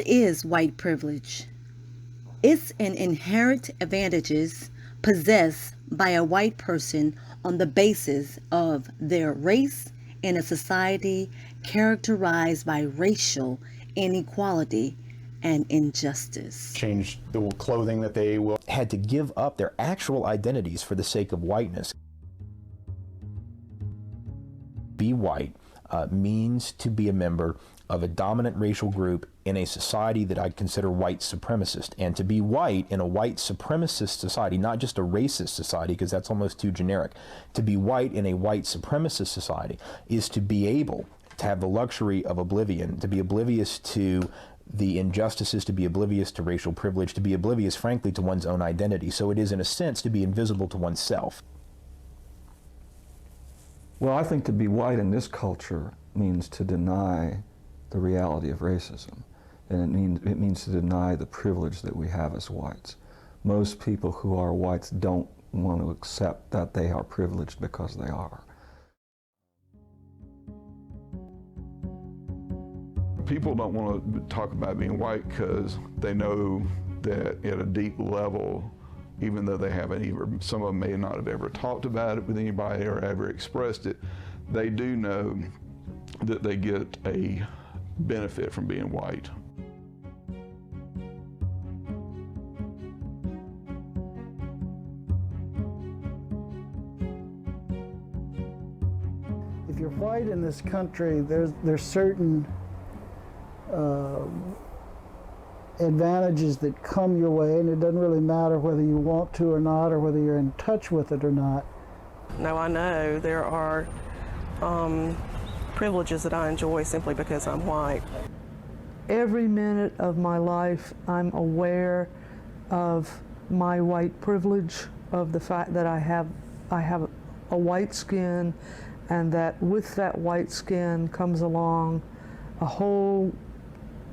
What is white privilege? It's an inherent advantages possessed by a white person on the basis of their race in a society characterized by racial inequality and injustice. Changed the clothing that they will. Had to give up their actual identities for the sake of whiteness. Be white means to be a member of a dominant racial group in a society that I consider white supremacist. And to be white in a white supremacist society, not just a racist society, because that's almost too generic. To be white in a white supremacist society is to be able to have the luxury of oblivion, to be oblivious to the injustices, to be oblivious to racial privilege, to be oblivious, frankly, to one's own identity. So it is, in a sense, to be invisible to oneself. Well, I think to be white in this culture means to deny the reality of racism. And it means to deny the privilege that we have as whites. Most people who are whites don't want to accept that they are privileged because they are. People don't want to talk about being white because they know that at a deep level, even though they haven't even, some of them may not have ever talked about it with anybody or ever expressed it, they do know that they get a benefit from being white. If you're white in this country, there's certain advantages that come your way, and it doesn't really matter whether you want to or not, or whether you're in touch with it or not. Now I know there are privileges that I enjoy simply because I'm white. Every minute of my life, I'm aware of my white privilege, of the fact that I have a white skin, and that with that white skin comes along a whole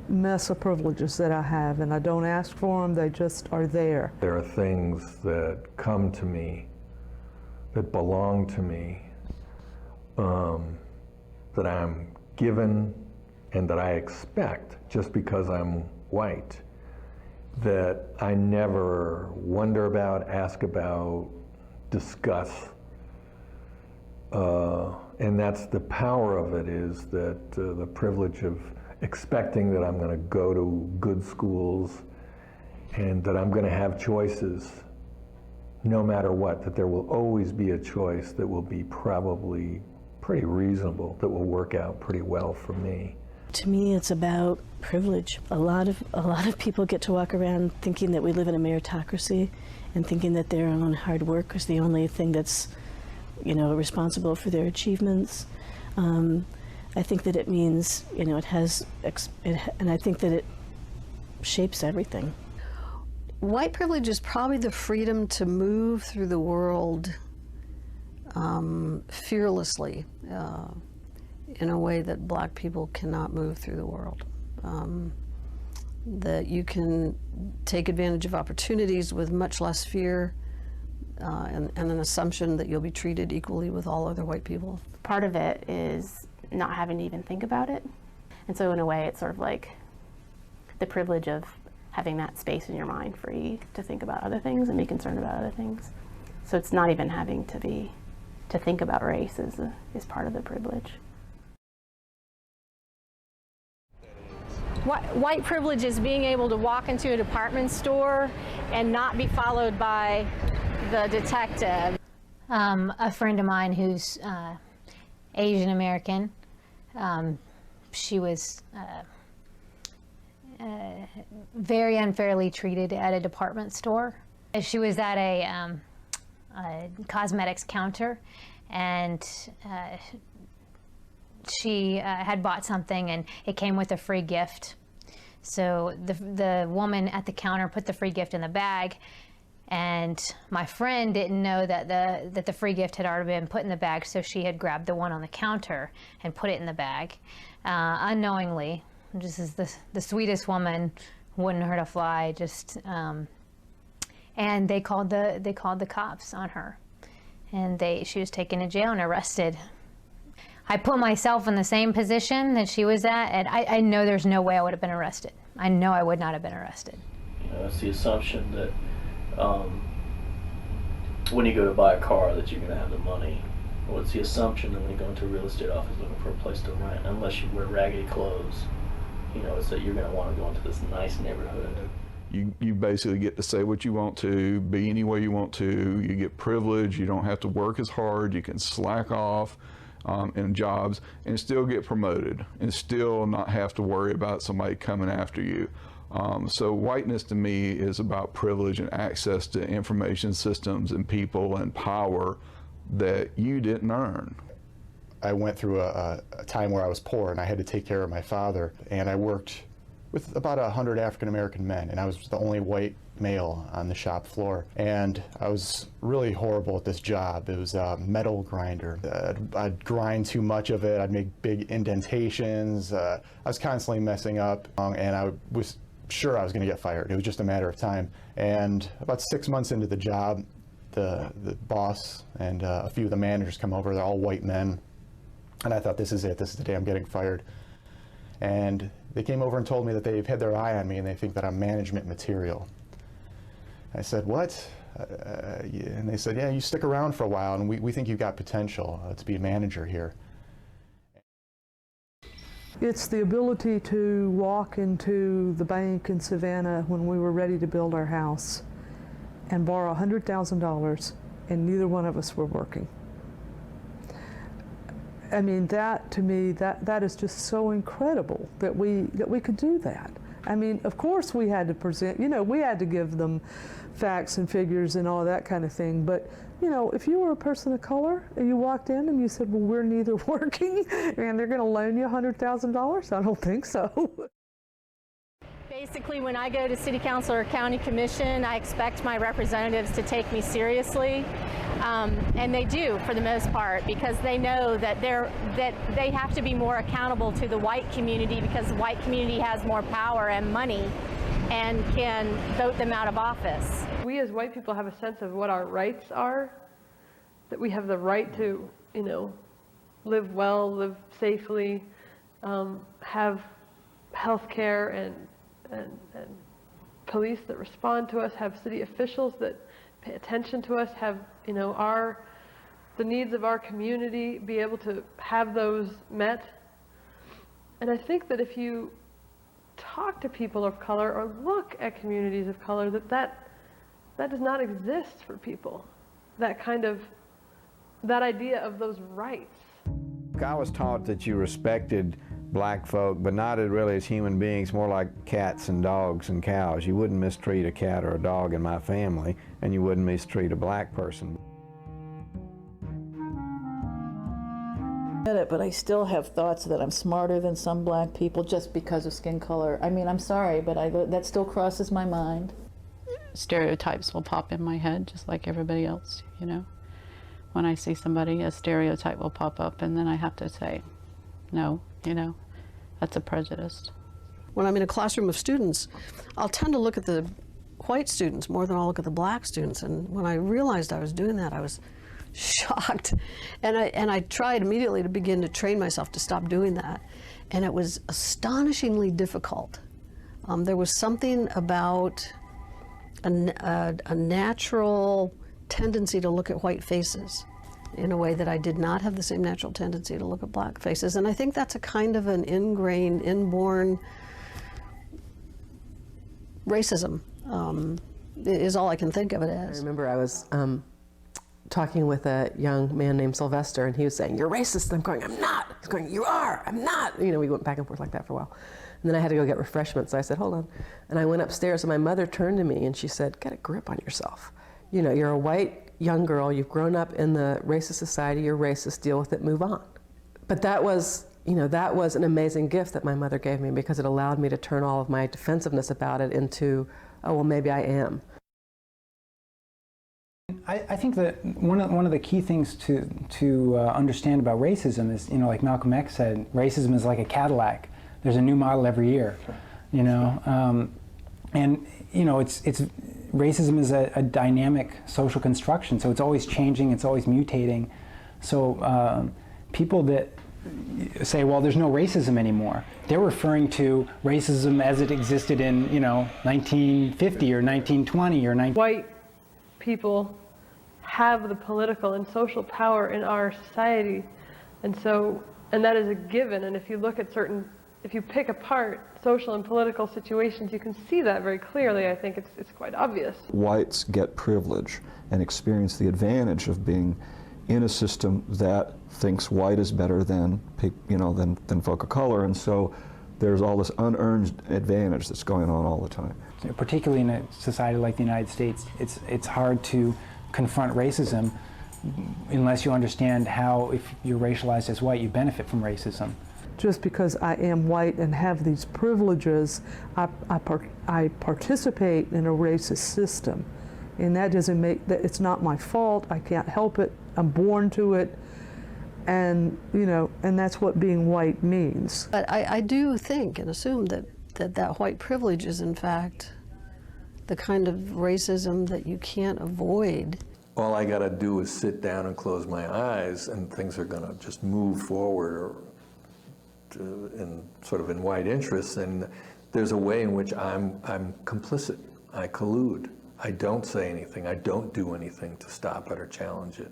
mess of privileges that I have, and I don't ask for them, they just are there. There are things that come to me, that belong to me, that I'm given and that I expect just because I'm white, that I never wonder about, ask about, discuss. And that's the power of it, is that the privilege of expecting that I'm going to go to good schools and that I'm going to have choices no matter what, that there will always be a choice that will be probably pretty reasonable, that will work out pretty well for me. To me, it's about privilege. A lot of people get to walk around thinking that we live in a meritocracy and thinking that their own hard work is the only thing that's, responsible for their achievements. I think that it means, it has, and I think that it shapes everything. White privilege is probably the freedom to move through the world fearlessly in a way that black people cannot move through the world. That you can take advantage of opportunities with much less fear and an assumption that you'll be treated equally with all other white people. Part of it is not having to even think about it. And so in a way, it's sort of like the privilege of having that space in your mind free to think about other things and be concerned about other things. So it's not even having to think about race is part of the privilege. White privilege is being able to walk into a department store and not be followed by the detective. A friend of mine who's Asian American, she was very unfairly treated at a department store. She was at a cosmetics counter, and she had bought something and it came with a free gift. So the woman at the counter put the free gift in the bag, and my friend didn't know that the free gift had already been put in the bag, so she had grabbed the one on the counter and put it in the bag unknowingly. Just as the sweetest woman, wouldn't hurt a fly. Just and they called the cops on her, and she was taken to jail and arrested. I put myself in the same position that she was at, and I know there's no way I would have been arrested. I know I would not have been arrested. You know, it's the assumption that when you go to buy a car that you're going to have the money. Well, it's the assumption that when you go into a real estate office looking for a place to rent, unless you wear raggedy clothes, you know, it's that you're going to want to go into this nice neighborhood. You basically get to say what you want to, be any way you want to. You get privilege. You don't have to work as hard. You can slack off in jobs and still get promoted and still not have to worry about somebody coming after you. So whiteness to me is about privilege and access to information systems and people and power that you didn't earn. I went through a time where I was poor and I had to take care of my father, and I worked with about 100 African American men, and I was the only white male on the shop floor. And I was really horrible at this job. It was a metal grinder. I'd grind too much of it. I'd make big indentations. I was constantly messing up, and I was sure I was going to get fired. It was just a matter of time. And about 6 months into the job, the boss and a few of the managers come over. They're all white men. And I thought, this is it. This is the day I'm getting fired. And they came over and told me that they've had their eye on me and they think that I'm management material. I said, what? And they said, yeah, you stick around for a while and we think you've got potential to be a manager here. It's the ability to walk into the bank in Savannah when we were ready to build our house and borrow $100,000, and neither one of us were working. I mean, that to me, that is just so incredible that we could do that. I mean, of course we had to present, you know, we had to give them facts and figures and all that kind of thing, but you know, if you were a person of color and you walked in and you said, well, we're neither working and they're going to loan you $100,000, I don't think so. Basically, when I go to City Council or County Commission, I expect my representatives to take me seriously, and they do for the most part, because they know that they have to be more accountable to the white community, because the white community has more power and money and can vote them out of office. We as white people have a sense of what our rights are, that we have the right to, you know, live well, live safely, have health care and police that respond to us, have city officials that pay attention to us, have, you know, the needs of our community, be able to have those met. And I think that if you talk to people of color or look at communities of color, that does not exist for people. That idea of those rights. I was taught that you respected black folk, but not really as human beings, more like cats and dogs and cows. You wouldn't mistreat a cat or a dog in my family, and you wouldn't mistreat a black person. But I still have thoughts that I'm smarter than some black people just because of skin color. I mean, I'm sorry, but that still crosses my mind. Stereotypes will pop in my head just like everybody else, you know. When I see somebody, a stereotype will pop up, and then I have to say, no, you know, that's a prejudice. When I'm in a classroom of students, I'll tend to look at the white students more than I'll look at the black students. And when I realized I was doing that, I was shocked. And I tried immediately to begin to train myself to stop doing that. And it was astonishingly difficult. There was something about a natural tendency to look at white faces in a way that I did not have the same natural tendency to look at black faces. And I think that's a kind of an ingrained, inborn racism, is all I can think of it as. I remember I was talking with a young man named Sylvester, and he was saying, "You're racist." And I'm going, "I'm not." He's going, "You are." "I'm not." You know, we went back and forth like that for a while. And then I had to go get refreshments, so I said, "Hold on." And I went upstairs, and my mother turned to me and she said, "Get a grip on yourself. You know, you're a white young girl, you've grown up in the racist society, you're racist, deal with it, move on." But that was, you know, that was an amazing gift that my mother gave me, because it allowed me to turn all of my defensiveness about it into, oh, well, maybe I am. I think that one of the key things to understand about racism is, you know, like Malcolm X said, racism is like a Cadillac. There's a new model every year, you know, and you know, racism is a dynamic social construction, so it's always changing, it's always mutating. So people that say, well, there's no racism anymore. They're referring to racism as it existed in, 1950 or 1920 or White people have the political and social power in our society, and that is a given. And if you look at if you pick apart social and political situations, you can see that very clearly. I think it's quite obvious. Whites get privilege and experience the advantage of being in a system that thinks white is better than folk of color, and so there's all this unearned advantage that's going on all the time. Particularly in a society like the United States, it's hard to confront racism unless you understand how, if you're racialized as white, you benefit from racism. Just because I am white and have these privileges, I participate in a racist system. And that doesn't make that, it's not my fault, I can't help it, I'm born to it, and and that's what being white means. But I do think and assume that white privilege is in fact the kind of racism that you can't avoid. All I gotta do is sit down and close my eyes and things are gonna just move forward in white interests, and there's a way in which I'm complicit, I collude. I don't say anything, I don't do anything to stop it or challenge it.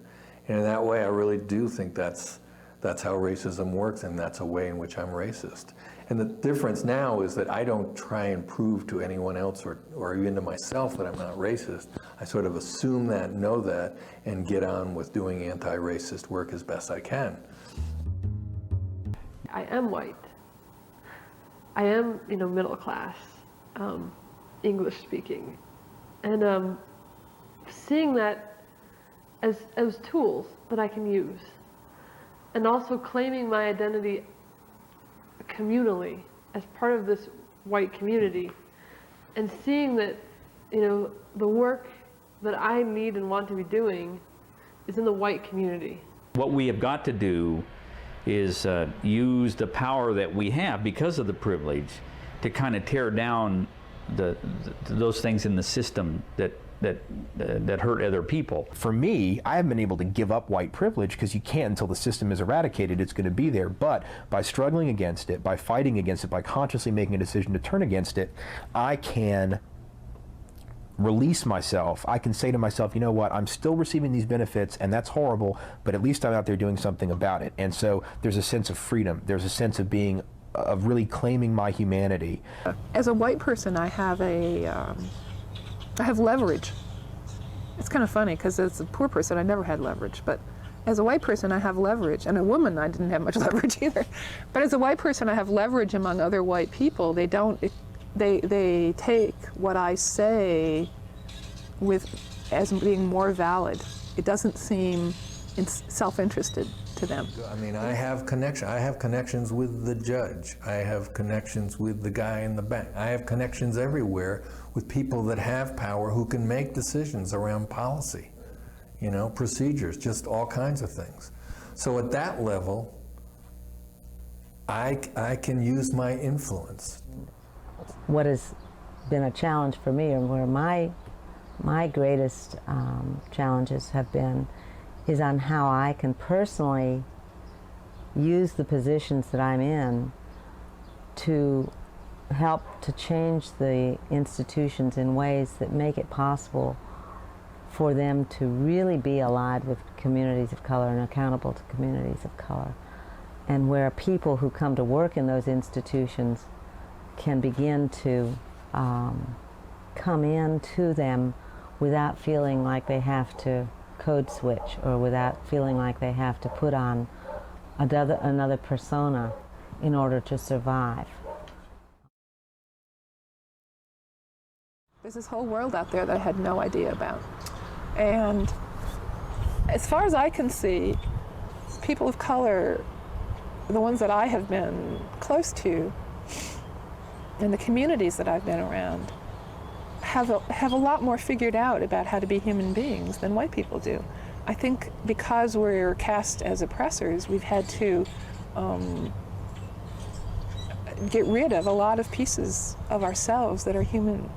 And in that way, I really do think that's how racism works, and that's a way in which I'm racist. And the difference now is that I don't try and prove to anyone else or even to myself that I'm not racist. I sort of assume that, know that, and get on with doing anti-racist work as best I can. I am white. I am, middle class, English speaking. And seeing that as tools that I can use, and also claiming my identity communally as part of this white community, and seeing that the work that I need and want to be doing is in the white community. What we have got to do is use the power that we have because of the privilege to kind of tear down those things in the system that hurt other people. For me, I haven't been able to give up white privilege because you can't until the system is eradicated. It's going to be there. But by struggling against it, by fighting against it, by consciously making a decision to turn against it, I can release myself. I can say to myself, you know what, I'm still receiving these benefits and that's horrible, but at least I'm out there doing something about it. And so there's a sense of freedom. There's a sense of really claiming my humanity. As a white person, I have leverage. It's kind of funny because as a poor person, I never had leverage, but as a white person, I have leverage. And a woman, I didn't have much leverage either. But as a white person, I have leverage among other white people. They take what I say as being more valid. It doesn't seem self-interested to them. I mean, I have connections with the judge. I have connections with the guy in the bank. I have connections everywhere with people that have power who can make decisions around policy, procedures, just all kinds of things. So at that level, I can use my influence. What has been a challenge for me, and where my greatest challenges have been, is on how I can personally use the positions that I'm in to help to change the institutions in ways that make it possible for them to really be allied with communities of color and accountable to communities of color, and where people who come to work in those institutions can begin to come into them without feeling like they have to code switch, or without feeling like they have to put on another persona in order to survive. There's this whole world out there that I had no idea about. And as far as I can see, people of color, the ones that I have been close to, and the communities that I've been around, have a lot more figured out about how to be human beings than white people do. I think because we're cast as oppressors, we've had to get rid of a lot of pieces of ourselves that are human,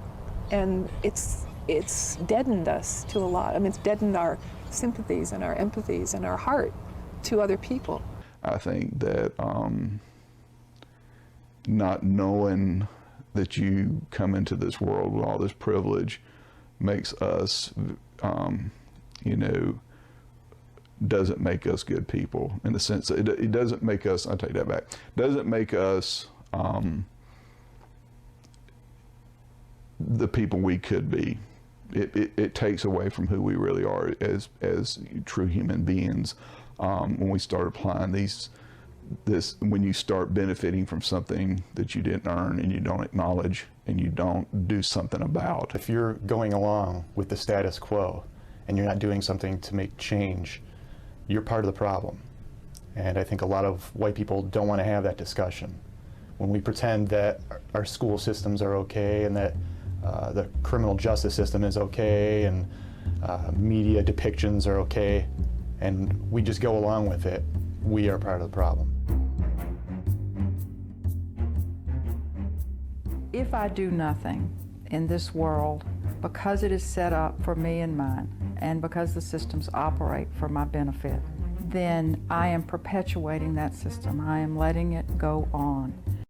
and it's deadened us to a lot. I mean, it's deadened our sympathies and our empathies and our heart to other people. I think that not knowing that you come into this world with all this privilege makes us, you know, doesn't make us good people, in the sense that it doesn't make us, I take that back, doesn't make us the people we could be. It takes away from who we really are as true human beings when we start applying when you start benefiting from something that you didn't earn and you don't acknowledge and you don't do something about. If you're going along with the status quo and you're not doing something to make change, you're part of the problem. And I think a lot of white people don't want to have that discussion. When we pretend that our school systems are okay and that the criminal justice system is okay and media depictions are okay, and we just go along with it, we are part of the problem. If I do nothing in this world because it is set up for me and mine, and because the systems operate for my benefit, then I am perpetuating that system. I am letting it go on.